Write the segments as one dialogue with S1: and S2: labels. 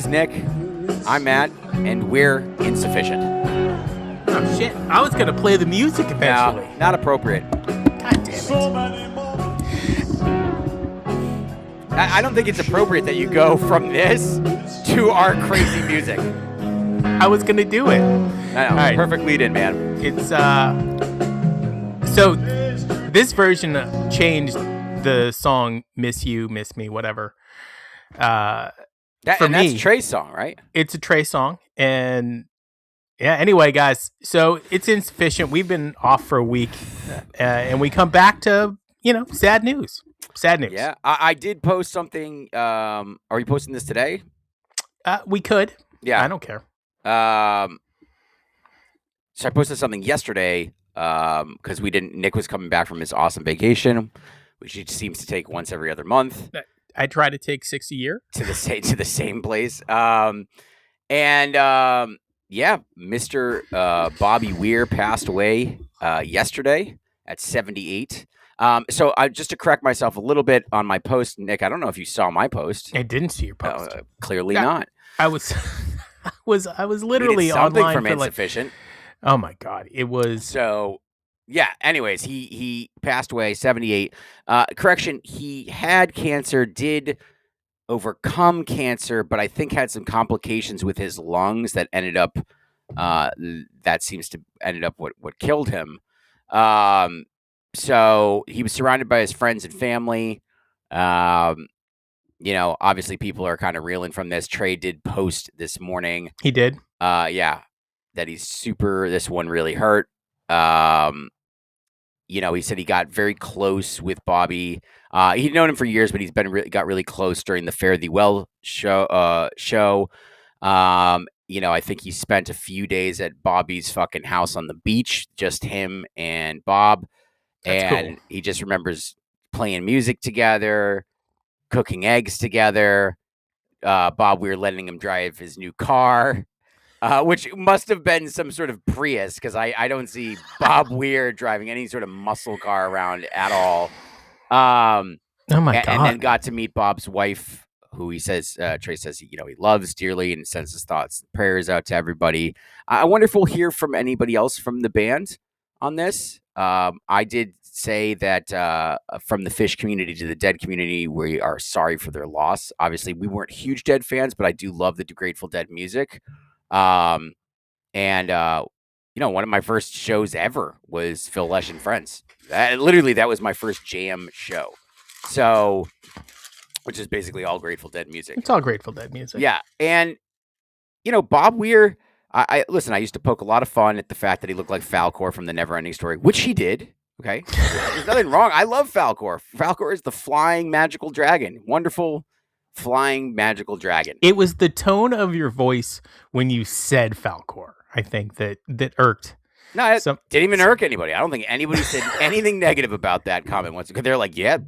S1: Nick. I'm Matt, and we're insufficient.
S2: Oh, shit. I was going to play the music eventually.
S1: No, not appropriate.
S2: God damn it.
S1: I don't think it's appropriate that you go from this to our crazy music.
S2: I was going to do it.
S1: I know.
S2: Right.
S1: Perfect lead in, man.
S2: It's, so this version changed the song Miss You, Miss Me, whatever. For
S1: that's
S2: me,
S1: Trey's song, right?
S2: It's a Trey song. And yeah, anyway, guys, so it's insufficient. We've been off for a week and we come back to, sad news. Sad news.
S1: Yeah, I did post something. Are you posting this today?
S2: We could.
S1: Yeah.
S2: I don't care.
S1: So I posted something yesterday because Nick was coming back from his awesome vacation, which he seems to take once every other month.
S2: I try to take 6 a year
S1: to the same place. Yeah, Mr. Bobby Weir passed away yesterday at 78. So just to correct myself a little bit on my post, Nick, I don't know if you saw my post.
S2: I didn't see your post.
S1: Clearly not.
S2: I was literally
S1: something
S2: online
S1: from
S2: for
S1: insufficient.
S2: Oh my God, it was
S1: so. Yeah. Anyways, he passed away 78. Correction, he had cancer, did overcome cancer, but I think had some complications with his lungs that ended up. That seems to ended up what killed him. So he was surrounded by his friends and family. Obviously people are kind of reeling from this. Trey did post this morning.
S2: He did.
S1: Yeah, that he's super. This one really hurt. He said he got very close with Bobby. He'd known him for years, but he's got really close during the Fare Thee Well show. I think he spent a few days at Bobby's fucking house on the beach, just him and Bob.
S2: That's
S1: and
S2: cool.
S1: He just remembers playing music together, cooking eggs together. Bob Weir letting him drive his new car. Which must have been some sort of Prius, because I don't see Bob Weir driving any sort of muscle car around at all.
S2: Oh my God!
S1: And then got to meet Bob's wife, who he says, Trey says, he loves dearly and sends his thoughts and prayers out to everybody. I wonder if we'll hear from anybody else from the band on this. I did say that from the Fish community to the Dead community, we are sorry for their loss. Obviously, we weren't huge Dead fans, but I do love the Grateful Dead music. One of my first shows ever was Phil Lesh and Friends. That was my first jam show. So, which is basically all Grateful Dead music.
S2: It's all Grateful Dead music.
S1: Yeah. And, Bob Weir, I used to poke a lot of fun at the fact that he looked like Falcor from the Neverending Story, which he did. Okay. There's nothing wrong. I love Falcor. Falcor is the flying magical dragon. Wonderful flying magical dragon.
S2: It was the tone of your voice when you said Falcor, I think, that irked.
S1: No, it didn't even irk anybody. I don't think anybody said anything negative about that comment once. Because they're like, yeah,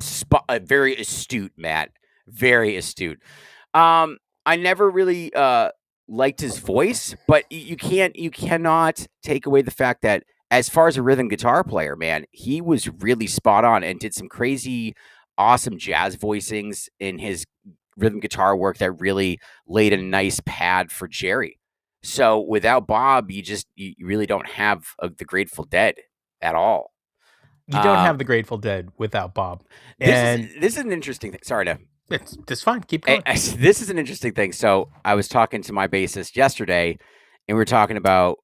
S1: very astute, Matt. Very astute. I never really liked his voice, but you cannot take away the fact that as far as a rhythm guitar player, man, he was really spot on and did some crazy, awesome jazz voicings in his rhythm guitar work that really laid a nice pad for Jerry. So without Bob, you really don't have the Grateful Dead at all.
S2: You don't have the Grateful Dead without Bob.
S1: This is an interesting thing. Sorry to.
S2: It's fine. Keep going.
S1: This is an interesting thing. So I was talking to my bassist yesterday, and we were talking about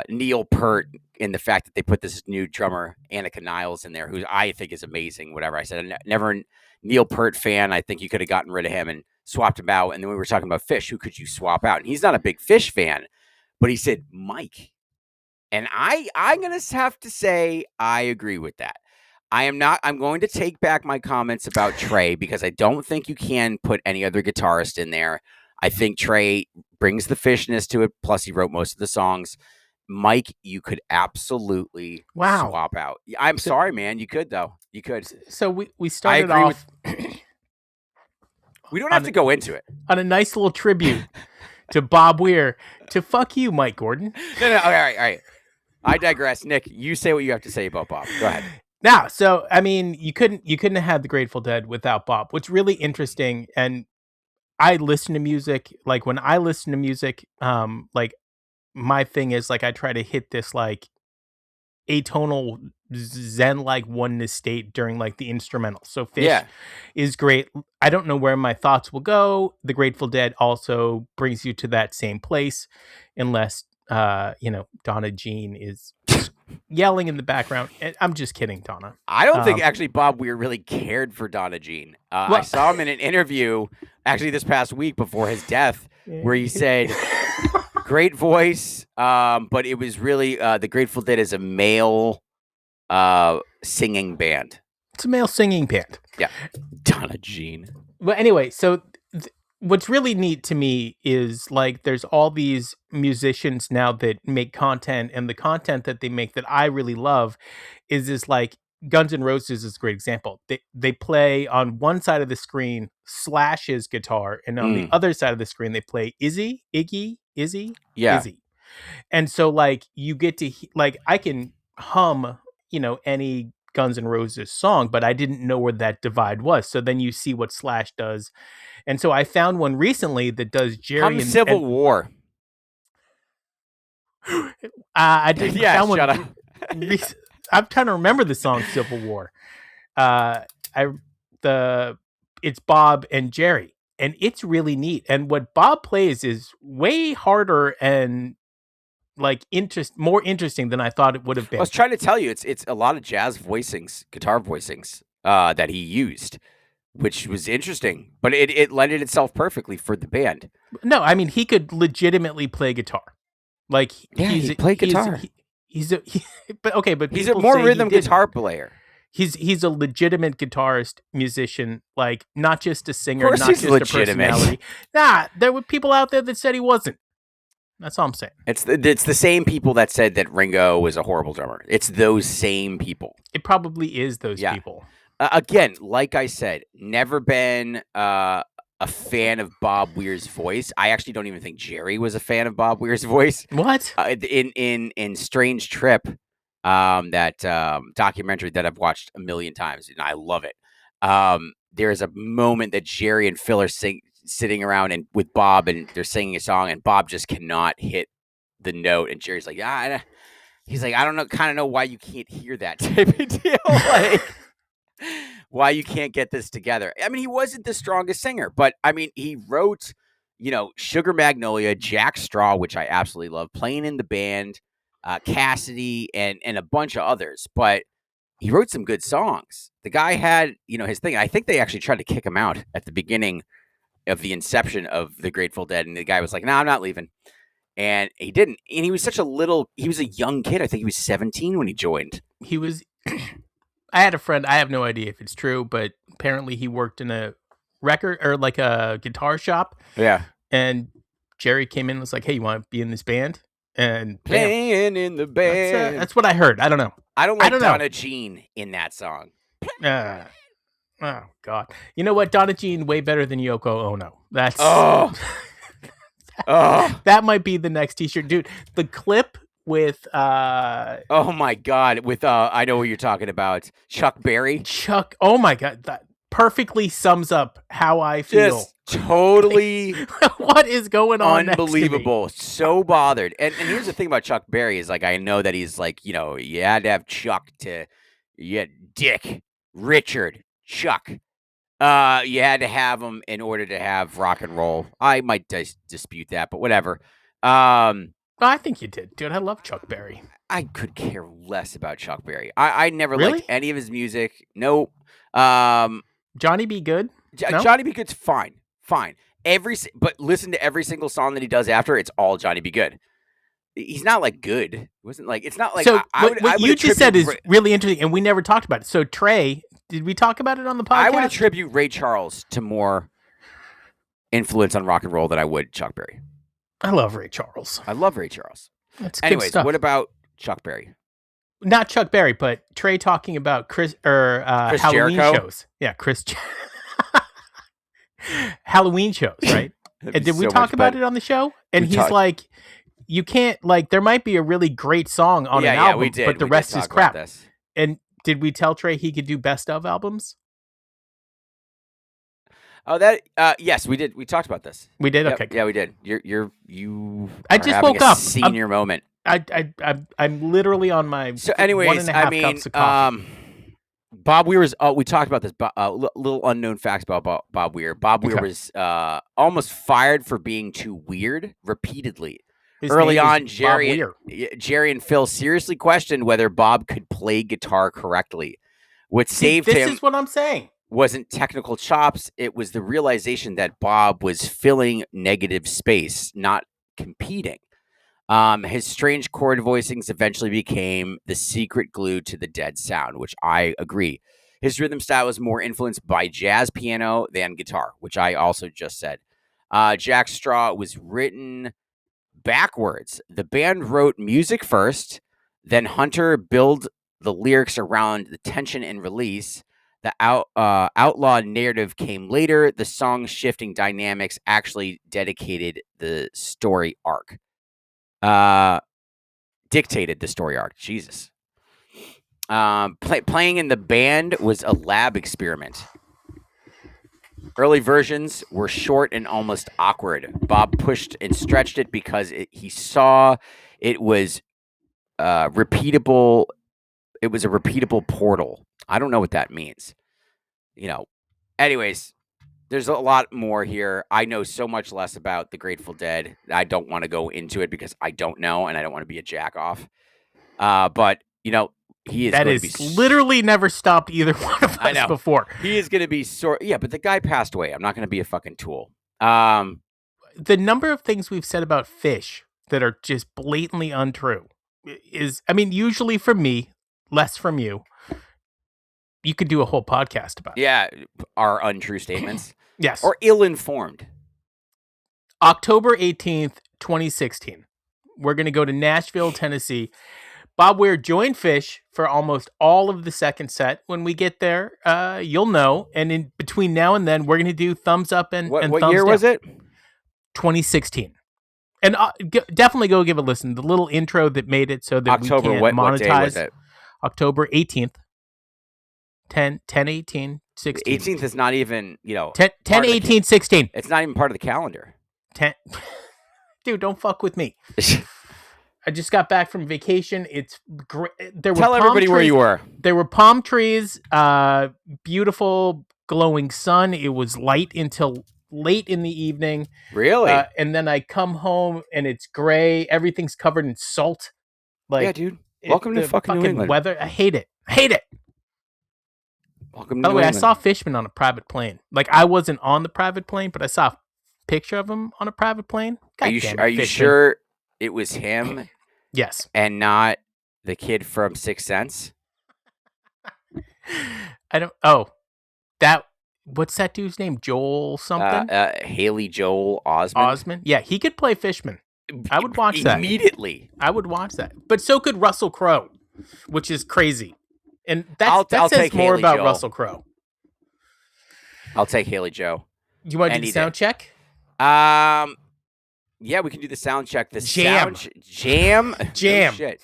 S1: Neil Peart and the fact that they put this new drummer, Annika Niles, in there, who I think is amazing. Whatever. I said, never Neil Peart fan. I think you could have gotten rid of him and swapped him out. And then we were talking about Fish. Who could you swap out? And he's not a big Fish fan, but he said Mike. And I'm going to have to say I agree with that. I'm going to take back my comments about Trey because I don't think you can put any other guitarist in there. I think Trey brings the Fishness to it. Plus, he wrote most of the songs. Mike, you could absolutely swap out. I'm sorry, man. You could, though. You could.
S2: So we started off.
S1: We don't have to go into it.
S2: On a nice little tribute to Bob Weir. To fuck you, Mike Gordon.
S1: No. All right. I digress. Nick, you say what you have to say about Bob. Go ahead.
S2: Now, so I mean, you couldn't have had the Grateful Dead without Bob. What's really interesting, and I listen to music, like when I listen to music, like my thing is like I try to hit this like atonal zen like oneness state during like the instrumental. So Fish
S1: Yeah.
S2: is great. I don't know where my thoughts will go. The Grateful Dead also brings you to that same place, unless Donna Jean is yelling in the background. And I'm just kidding, Donna.
S1: I don't think
S2: Um,
S1: actually Bob Weir really cared for Donna Jean. I
S2: well,
S1: saw him in an interview actually this past week before his death, where he said, "Great voice, but it was really the Grateful Dead is a male singing band."
S2: it's a male singing band.
S1: Yeah, Donna Jean.
S2: But anyway, so what's really neat to me is like there's all these musicians now that make content, and the content that they make that I really love is this like Guns N' Roses is a great example. They play on one side of the screen Slash's guitar, and on the
S1: Mm.
S2: other side of the screen they play
S1: Yeah.
S2: Izzy. And so like you get to like I can hum, any Guns N' Roses song, but I didn't know where that divide was. So then you see what Slash does. And so I found one recently that does Jerry
S1: Hum
S2: and
S1: Civil War.
S2: I did
S1: Yeah,
S2: found
S1: shut
S2: one.
S1: up.
S2: I'm trying to remember the song Civil War. I the It's Bob and Jerry, and it's really neat. And what Bob plays is way harder and like more interesting than I thought it would have
S1: I
S2: been.
S1: was trying to tell you, it's a lot of jazz voicings, guitar voicings that he used, which was interesting, but it lended itself perfectly for the band.
S2: No, I mean he could legitimately play guitar. Like
S1: Yeah, he played guitar.
S2: but okay, but
S1: He's a
S2: people
S1: more
S2: say he
S1: rhythm
S2: didn't.
S1: guitar player.
S2: He's a legitimate guitarist, musician, like not just a singer,
S1: Of course
S2: not
S1: he's
S2: just
S1: legitimate.
S2: a personality. Nah, there were people out there that said he wasn't. That's all I'm saying.
S1: It's the same people that said that Ringo was a horrible drummer. It's those same people.
S2: It probably is those
S1: Yeah.
S2: people.
S1: Again, like I said, never been a fan of Bob Weir's voice. I actually don't even think Jerry was a fan of Bob Weir's voice.
S2: What?
S1: In Strange Trip, that documentary that I've watched a million times and I love it. There's a moment that Jerry and Phil are sitting around and with Bob, and they're singing a song, and Bob just cannot hit the note, and Jerry's like, he's like, I don't know, kind of know why you can't hear that type of deal, like why you can't get this together. I mean, he wasn't the strongest singer, but I mean, he wrote, Sugar Magnolia, Jack Straw, which I absolutely love, Playing in the Band, Cassidy, and a bunch of others, but he wrote some good songs. The guy had, his thing. I think they actually tried to kick him out at the beginning of the inception of the Grateful Dead, and the guy was like, "No, I'm not leaving," and he didn't. And he was he was a young kid. I think he was 17 when he joined.
S2: He was. I had a friend. I have no idea if it's true, but apparently he worked in a record or like a guitar shop.
S1: Yeah,
S2: And Jerry came in and was like, "Hey, you want to be in this band?" And
S1: playing in the band.
S2: That's what I heard. I don't know.
S1: I don't like Donna Jean in that song.
S2: Oh God! You know what? Donna Jean way better than Yoko Ono. That's
S1: oh.
S2: That might be the next T-shirt, dude. The clip with
S1: oh my God, with I know what you're talking about, Chuck Berry.
S2: Oh my God, that perfectly sums up how I feel.
S1: Just totally.
S2: What is going on?
S1: Unbelievable. So bothered. And here's the thing about Chuck Berry is like, I know that he's like, you had to have Chuck Dick, Richard, Chuck. You had to have him in order to have rock and roll. I might dispute that, but whatever.
S2: I think you did, dude. I love Chuck Berry.
S1: I could care less about Chuck Berry. I never
S2: Really?
S1: liked any of his music. Nope.
S2: Johnny B. Good?
S1: No? Johnny B. Good's fine. But listen to every single song that he does after. It's all Johnny B. Good. He's not like good. It wasn't like, it's not like,
S2: so
S1: I
S2: what you just said is really interesting, and we never talked about it. So Trey, did we talk about it on the podcast?
S1: I would attribute Ray Charles to more influence on rock and roll than I would Chuck Berry.
S2: I love Ray Charles.
S1: I love Ray Charles.
S2: That's
S1: Anyways,
S2: good stuff.
S1: What about Chuck Berry?
S2: Not Chuck Berry, but Trey talking about Chris Halloween
S1: Jericho?
S2: shows. Yeah, Halloween shows, right? And did we talk about it on the show? And he's like, you can't, like, there might be a really great song on an album,
S1: we did.
S2: But the
S1: we
S2: rest
S1: did
S2: is
S1: talk
S2: crap.
S1: About this.
S2: And did we tell Trey he could do best of albums?
S1: Oh, that yes, we did. We talked about this.
S2: We did.
S1: Yep.
S2: Okay,
S1: Yeah,
S2: good.
S1: we did. You
S2: I
S1: are
S2: just
S1: having a
S2: woke up.
S1: senior moment.
S2: I'm literally on my
S1: So,
S2: one and
S1: anyways,
S2: a
S1: I
S2: half
S1: mean,
S2: cups of coffee.
S1: Bob Weir was. We talked about this. Little unknown facts about Bob Weir. Bob Weir
S2: Okay,
S1: was almost fired for being too weird repeatedly.
S2: his
S1: Early
S2: name is
S1: on,
S2: Bob Weir.
S1: Jerry and Phil seriously questioned whether Bob could play guitar correctly. What
S2: See,
S1: saved
S2: this
S1: him
S2: is what I'm saying.
S1: wasn't technical chops, it was the realization that Bob was filling negative space, not competing. His strange chord voicings eventually became the secret glue to the Dead sound, which I agree. His rhythm style was more influenced by jazz piano than guitar, which I also just said. Jack Straw was written backwards. The band wrote music first, then Hunter built the lyrics around the tension and release. The outlaw narrative came later. The song's shifting dynamics actually dedicated the story arc. Uh, Dictated the story arc. Jesus. Playing in the band was a lab experiment. Early versions were short and almost awkward. Bob pushed and stretched it because he saw it was repeatable. It was a repeatable portal. I don't know what that means. You know. Anyways, there's a lot more here. I know so much less about the Grateful Dead. I don't want to go into it because I don't know, and I don't want to be a jack off. But he is
S2: That
S1: going to be.
S2: is literally never stopped either one of
S1: I
S2: us
S1: know
S2: before.
S1: he is going to be sore. Yeah, but the guy passed away. I'm not going to be a fucking tool.
S2: The number of things we've said about fish that are just blatantly untrue is, I mean, usually from me, less from you. You could do a whole podcast about it.
S1: Yeah, are untrue statements.
S2: Yes.
S1: Or ill-informed.
S2: October 18th, 2016. We're going to go to Nashville, Tennessee. Bob Weir joined Fish for almost all of the second set. When we get there, you'll know. And in between now and then, we're going to do thumbs up and
S1: What
S2: thumbs
S1: year
S2: down.
S1: was it?
S2: 2016. And definitely go give a listen. The little intro that made it so that
S1: October,
S2: we can't monetize.
S1: what day was it?
S2: October 18th. 10, 18, 16.
S1: 18th is not even,
S2: 10, 18, 16.
S1: It's not even part of the calendar.
S2: 10. Dude, don't fuck with me. I just got back from vacation. It's great.
S1: Tell everybody where you were.
S2: There were palm trees, beautiful glowing sun. It was light until late in the evening.
S1: Really?
S2: And then I come home and it's gray. Everything's covered in salt.
S1: Yeah, dude. Welcome to fucking New England.
S2: Weather. I hate it.
S1: Welcome to
S2: By the
S1: New
S2: way,
S1: England.
S2: I saw Fishman on a private plane. Like, I wasn't on the private plane, but I saw a picture of him on a private plane.
S1: Are you sure it was him?
S2: Yes.
S1: And not the kid from Sixth Sense?
S2: I don't. Oh, that. What's that dude's name? Joel something?
S1: Haley Joel Osment.
S2: Yeah, he could play Fishman. I would watch that.
S1: Immediately.
S2: I would watch that. But so could Russell Crowe, which is crazy. And that says more
S1: Haley
S2: about
S1: Joel.
S2: Russell Crowe.
S1: I'll take Haley Joe.
S2: You want to do the sound check?
S1: Yeah, we can do the sound check. The
S2: jam.
S1: Jam.
S2: Oh,
S1: shit.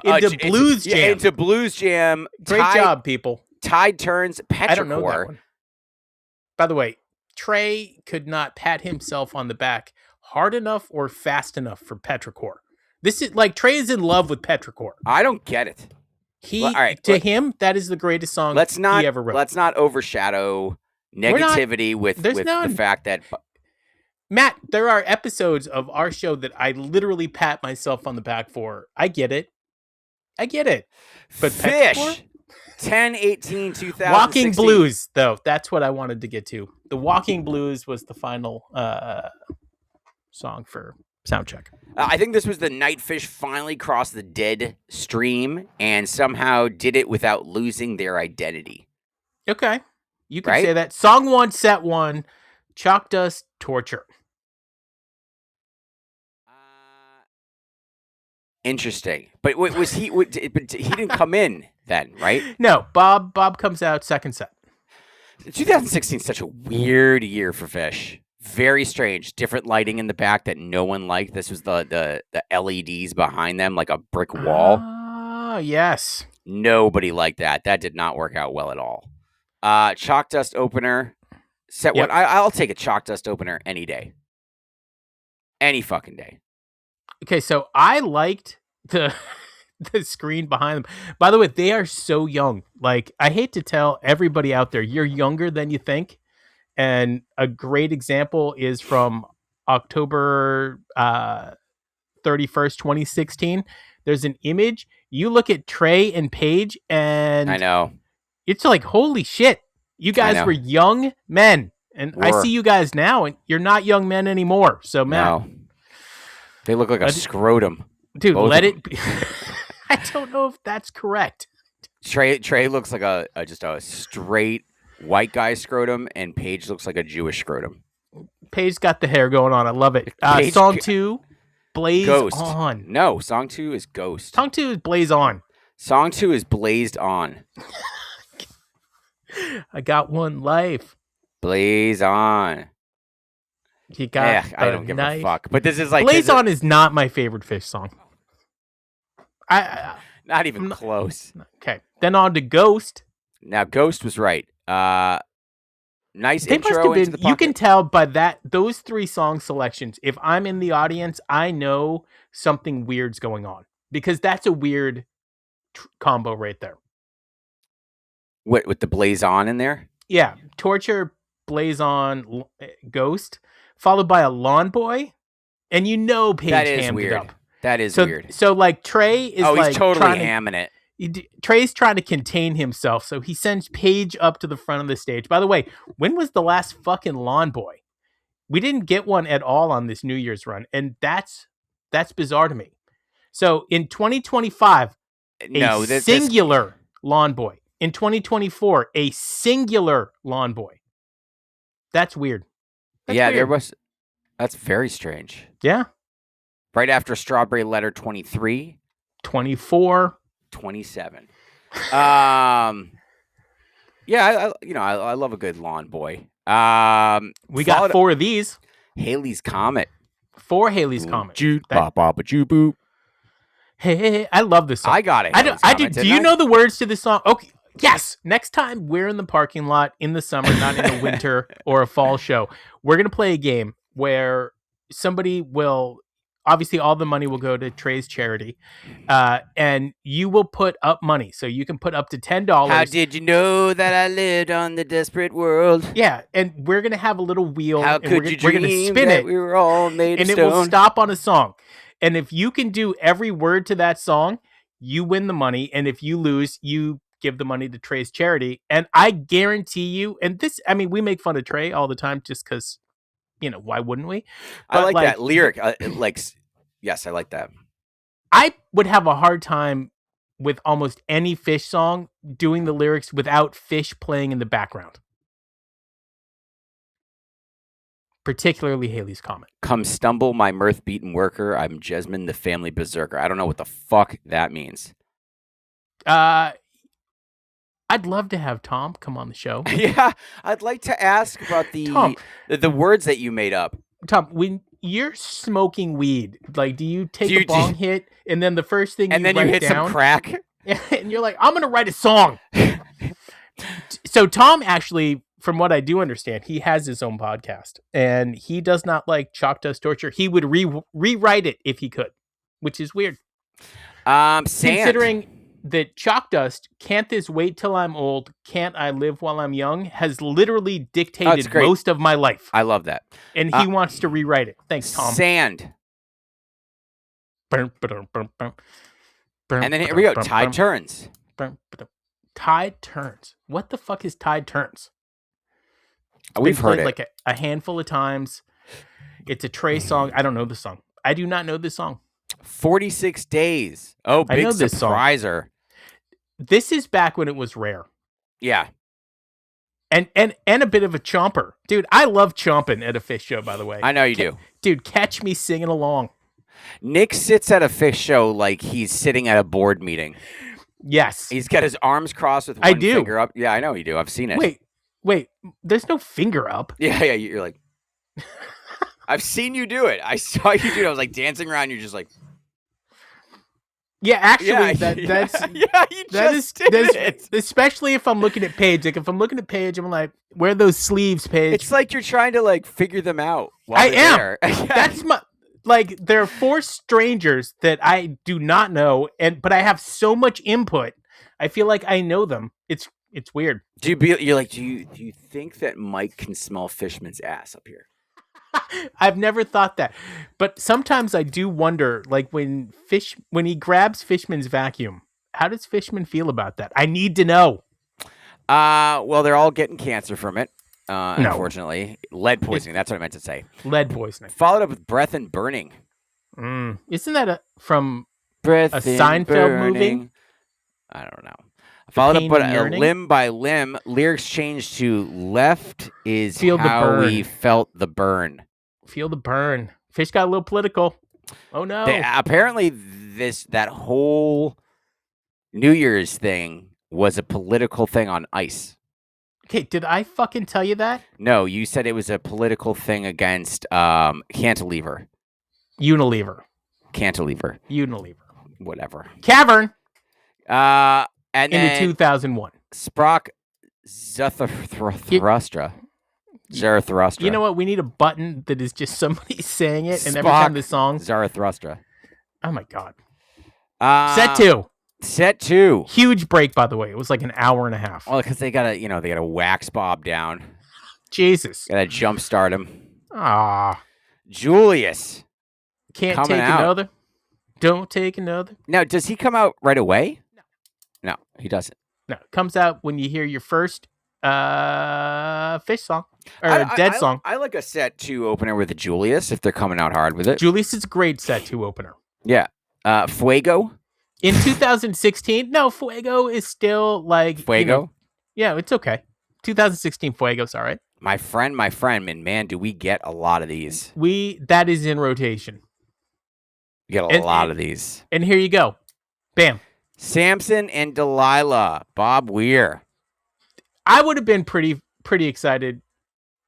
S2: Into Blues Jam.
S1: Yeah, into Blues Jam.
S2: Great job, people.
S1: Tide Turns Petrichor.
S2: I don't know that one. By the way, Trey could not pat himself on the back hard enough or fast enough for Petrichor. This is like Trey is in love with Petrichor.
S1: I don't get it.
S2: Him, that is the greatest song he ever wrote.
S1: Let's not overshadow negativity with the fact that
S2: Matt, there are episodes of our show that I literally pat myself on the back for. I get it. But
S1: Fish,
S2: Petrichor?
S1: 10/18/2016.
S2: Walking Blues, though. That's what I wanted to get to. The Walking Blues was the final song for Soundcheck.
S1: I think this was the night Fish finally crossed the dead stream and somehow did it without losing their identity.
S2: Okay. You could say that. Song 1, set 1, Chalk Dust, Torture.
S1: Interesting. But was he? But he didn't come in then, right?
S2: No. Bob comes out second set.
S1: 2016 is such a weird year for Fish. Very strange. Different lighting in the back that no one liked. This was the LEDs behind them, like a brick wall.
S2: Ah, yes.
S1: Nobody liked that. That did not work out well at all. Chalk Dust opener, Set one.
S2: Yep.
S1: I'll take a chalk dust opener any day. Any fucking day.
S2: Okay, so I liked the the screen behind them. By the way, they are so young. Like, I hate to tell everybody out there, you're younger than you think. And a great example is from October 31st, 2016. There's an image. You look at Trey and Paige,
S1: I
S2: and
S1: know.
S2: it's like, holy shit. You
S1: I
S2: guys
S1: know.
S2: were young men. And I see you guys now, and you're not young men anymore. So, Matt.
S1: No. They look like a scrotum.
S2: Dude,
S1: Both
S2: let
S1: of
S2: it be. I don't know if that's correct.
S1: Trey looks like just a straight white guy scrotum, and Paige looks like a Jewish scrotum.
S2: Paige got the hair going on. I love it.
S1: Paige
S2: Song 2, Blaze
S1: Ghost.
S2: On.
S1: No, song 2 is Ghost.
S2: Song 2 is Blaze On.
S1: Song 2 is Blazed On.
S2: I got one life.
S1: Blaze On.
S2: You got
S1: I don't give a fuck. But this is like
S2: Blaze On is not my favorite Fish song.
S1: Not even close.
S2: Okay. Then on to Ghost.
S1: Now Ghost was right. Nice
S2: They
S1: intro
S2: must have
S1: into
S2: been,
S1: the
S2: you can
S1: pocket.
S2: tell by those 3 song selections, if I'm in the audience, I know something weird's going on. Because that's a weird combo right there.
S1: With the Blaze On in there?
S2: Yeah. Torture, Blaze On, Ghost, followed by a Lawn Boy. And you know Paige
S1: That is
S2: hammed
S1: weird.
S2: it up.
S1: That is weird.
S2: So like Trey is
S1: he's totally hamming it.
S2: Trey's trying to contain himself, so he sends Paige up to the front of the stage. By the way, when was the last fucking Lawn Boy? We didn't get one at all on this New Year's run, and that's bizarre to me. So in 2025, singular Lawn Boy. In 2024, a singular Lawn Boy. That's weird.
S1: Weird. That's very strange.
S2: Yeah.
S1: Right after Strawberry Letter 23.
S2: 24.
S1: 27. I love a good Lawn Boy.
S2: We got 4 of these.
S1: Halley's Comet.
S2: 4 Halley's Comet.
S1: Jude, ba boop.
S2: Hey, I love this song.
S1: I got it.
S2: Do you know the words to this song? Okay. Yes. Next time we're in the parking lot in the summer, not in a winter or a fall show, we're going to play a game where somebody will, obviously all the money will go to Trey's charity, and you will put up money. So you can put up to $10.
S1: How did you know that I lived on the desperate world?
S2: Yeah, and we're going to have a little wheel.
S1: How
S2: and
S1: could you dream
S2: we're going to spin
S1: that
S2: it,
S1: we were all made of
S2: and
S1: stone?
S2: it will stop on a song. And if you can do every word to that song, you win the money. And if you lose, you give the money to Trey's charity. And I guarantee you, and this, I mean, we make fun of Trey all the time just because, why wouldn't we? But
S1: I like that lyric. Yes, I like that.
S2: I would have a hard time with almost any Fish song doing the lyrics without Fish playing in the background. Particularly Halley's Comet.
S1: Come stumble, my mirth-beaten worker. I'm Jesmine, the family berserker. I don't know what the fuck that means.
S2: I'd love to have Tom come on the show.
S1: Yeah, I'd like to ask about the words that you made up.
S2: Tom, when you're smoking weed, like, do you take a bong hit and then the first thing
S1: and then you hit some crack
S2: and you're like, I'm gonna write a song? So Tom actually, from what I do understand, he has his own podcast and he does not like Chalk Dust Torture. He would rewrite it if he could, which is weird.
S1: Sand.
S2: Considering that Chalk Dust, Can't This Wait Till I'm Old, Can't I Live While I'm Young, has literally dictated most of my life.
S1: I love that.
S2: And he wants to rewrite it. Thanks, Tom.
S1: Sand. And then here we go. Tide Turns.
S2: Tide Turns. What the fuck is Tide Turns?
S1: We've heard it
S2: like a handful of times. It's a Trey song. I don't know the song. I do not know this song.
S1: 46 Days. Oh, big surpriser.
S2: This is back when it was rare.
S1: Yeah.
S2: And a bit of a chomper. Dude, I love chomping at a Fish show, by the way.
S1: I know you do.
S2: Dude, catch me singing along.
S1: Nick sits at a Fish show like he's sitting at a board meeting.
S2: Yes.
S1: He's got his arms crossed with one finger up. Yeah, I know you do. I've seen it.
S2: Wait. There's no finger up.
S1: Yeah. You're like... I've seen you do it. I saw you do it. I was like dancing around. You're just like...
S2: Yeah, actually,
S1: Yeah,
S2: that's
S1: yeah, you
S2: that
S1: just
S2: is
S1: did it.
S2: especially if I'm looking at Paige. Like if I'm looking at Paige, I'm like, where are those sleeves, Paige?
S1: It's like you're trying to like figure them out while
S2: I
S1: they're
S2: am.
S1: there.
S2: That's my like. There are four strangers that I do not know, but I have so much input. I feel like I know them. It's weird.
S1: Do you think that Mike can smell Fishman's ass up here?
S2: I've never thought that, but sometimes I do wonder. Like when he grabs Fishman's vacuum, how does Fishman feel about that? I need to know.
S1: Well, they're all getting cancer from it.
S2: No.
S1: Unfortunately, lead poisoning. That's what I meant to say.
S2: Lead poisoning.
S1: Followed up with breath and burning.
S2: Isn't that from
S1: Breath
S2: a
S1: and
S2: Seinfeld
S1: burning.
S2: movie?
S1: I don't know. Followed up
S2: Pain
S1: with
S2: and yearning?
S1: limb by limb. Lyrics changed to left is
S2: Feel the
S1: how
S2: burn.
S1: we felt the burn.
S2: Feel the burn. Fish got a little political. Oh no!
S1: Apparently, that whole New Year's thing was a political thing on ice.
S2: Okay, did I fucking tell you that?
S1: No, you said it was a political thing against cantilever.
S2: Unilever.
S1: Cantilever.
S2: Unilever.
S1: Whatever.
S2: Cavern.
S1: And
S2: Into
S1: then
S2: 2001.
S1: Sprock Zarathustra. Zarathustra.
S2: You know what? We need a button that is just somebody saying it, and every time the song.
S1: Zarathustra.
S2: Oh my god.
S1: Set
S2: Set 2.
S1: 2.
S2: Huge break, by the way. It was like an hour and a half.
S1: Well, because they gotta wax Bob down.
S2: Jesus.
S1: Gotta jumpstart him.
S2: Ah.
S1: Julius.
S2: Can't
S1: coming
S2: take
S1: out.
S2: another. Don't take another.
S1: Now, does he come out right away? No, he doesn't.
S2: No, it comes out when you hear your first Fish song. Or Dead song.
S1: I like a set 2 opener with a Julius if they're coming out hard with it.
S2: Julius is a great set 2 opener.
S1: Yeah. Fuego.
S2: In 2016, no, Fuego is still like
S1: Fuego?
S2: Yeah, it's okay. 2016 Fuego's all right.
S1: My friend, and man, do we get a lot of these.
S2: That is in rotation.
S1: We get a lot of these.
S2: And here you go. Bam.
S1: Samson and Delilah, Bob Weir.
S2: I would have been pretty excited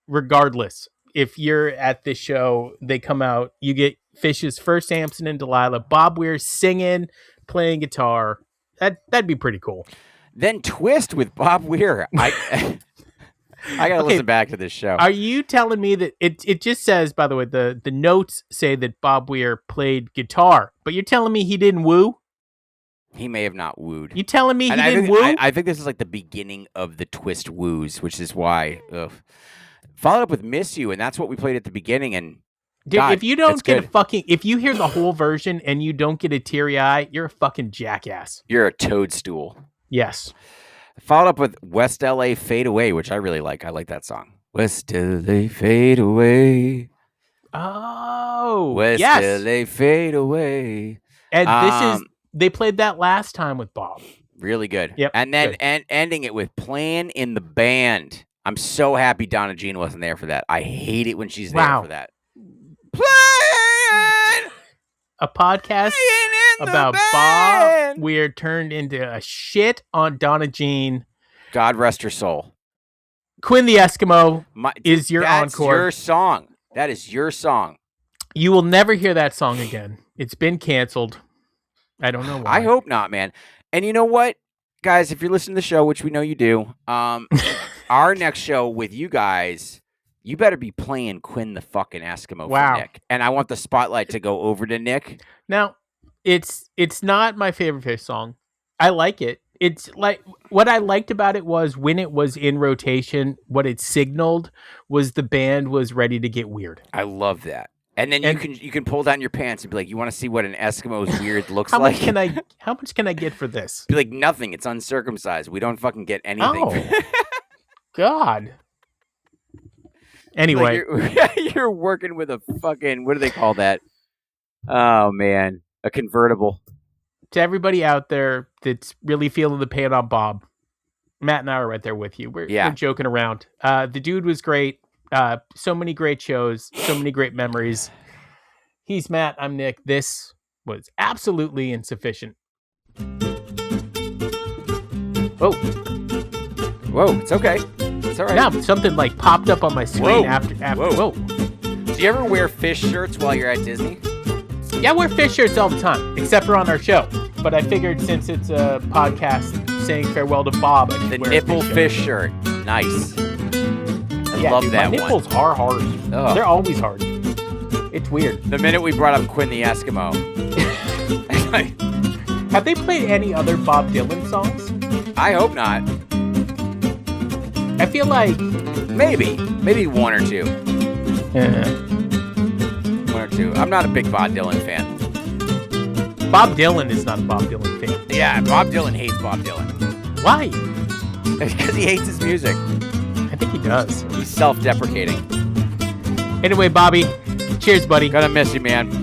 S2: regardless. If you're at this show, they come out, you get Fish's first Samson and Delilah, Bob Weir singing, playing guitar. That'd be pretty cool.
S1: Then Twist with Bob Weir. I gotta listen back to this show.
S2: Are you telling me that it just says, by the way, the notes say that Bob Weir played guitar, but you're telling me he didn't woo?
S1: He may have not wooed.
S2: You telling me he didn't woo?
S1: I think this is like the beginning of the Twist woos, which is why. Followed up with Miss You, and that's what we played at the beginning. And
S2: dude,
S1: God,
S2: if you don't get if you hear the whole version and you don't get a teary eye, you're a fucking jackass.
S1: You're a toadstool.
S2: Yes.
S1: Followed up with West LA Fade Away, which I really like. I like that song. West LA Fade Away.
S2: Oh,
S1: West
S2: yes.
S1: LA Fade Away.
S2: And this is, they played that last time with Bob.
S1: Really good.
S2: Yep.
S1: And then ending it with Playing in the Band. I'm so happy Donna Jean wasn't there for that. I hate it when she's there for that. Playing!
S2: A podcast about Bob Weir turned into a shit on Donna Jean.
S1: God rest her soul.
S2: Quinn the Eskimo is your
S1: that's
S2: encore.
S1: Your song. That is your song.
S2: You will never hear that song again. It's been canceled. I don't know why.
S1: I hope not, man. And you know what? Guys, if you're listening to the show, which we know you do, our next show with you guys, you better be playing Quinn the fucking Eskimo for Nick. And I want the spotlight to go over to Nick.
S2: Now, it's not my favorite Fish song. I like it. It's like, what I liked about it was when it was in rotation, what it signaled was the band was ready to get weird.
S1: I love that. And then you can pull down your pants and be like, you want to see what an Eskimo's weird looks
S2: how
S1: like?
S2: How much can I get for this?
S1: Be like, nothing. It's uncircumcised. We don't fucking get anything.
S2: Oh, God. Anyway.
S1: Like you're working with a fucking, what do they call that? Oh, man. A convertible.
S2: To everybody out there that's really feeling the pain on Bob, Matt and I are right there with you. We're joking around. The dude was great. So many great shows, so many great memories. He's Matt, I'm Nick. This was absolutely insufficient. Whoa,
S1: it's okay. It's all right.
S2: Yeah, something like popped up on my screen after. Whoa.
S1: Do you ever wear fish shirts while you're at Disney?
S2: Yeah, I wear fish shirts all the time, except for on our show. but I figured since it's a podcast saying farewell to Bob, I should
S1: The
S2: wear
S1: nipple
S2: a
S1: fish shirt. Nice. I love
S2: dude,
S1: that
S2: my nipples
S1: one.
S2: are hard.
S1: Ugh.
S2: They're always hard. It's weird.
S1: The minute we brought up Quinn the Eskimo.
S2: Have they played any other Bob Dylan songs?
S1: I hope not.
S2: I feel like
S1: Maybe one or two. One or two. I'm not a big Bob Dylan fan.
S2: Bob Dylan is not a Bob Dylan fan.
S1: Yeah, Bob Dylan hates Bob Dylan.
S2: Why?
S1: Because he hates his music.
S2: I think he does.
S1: He's self-deprecating.
S2: Anyway, Bobby, cheers, buddy.
S1: Gonna miss you, man.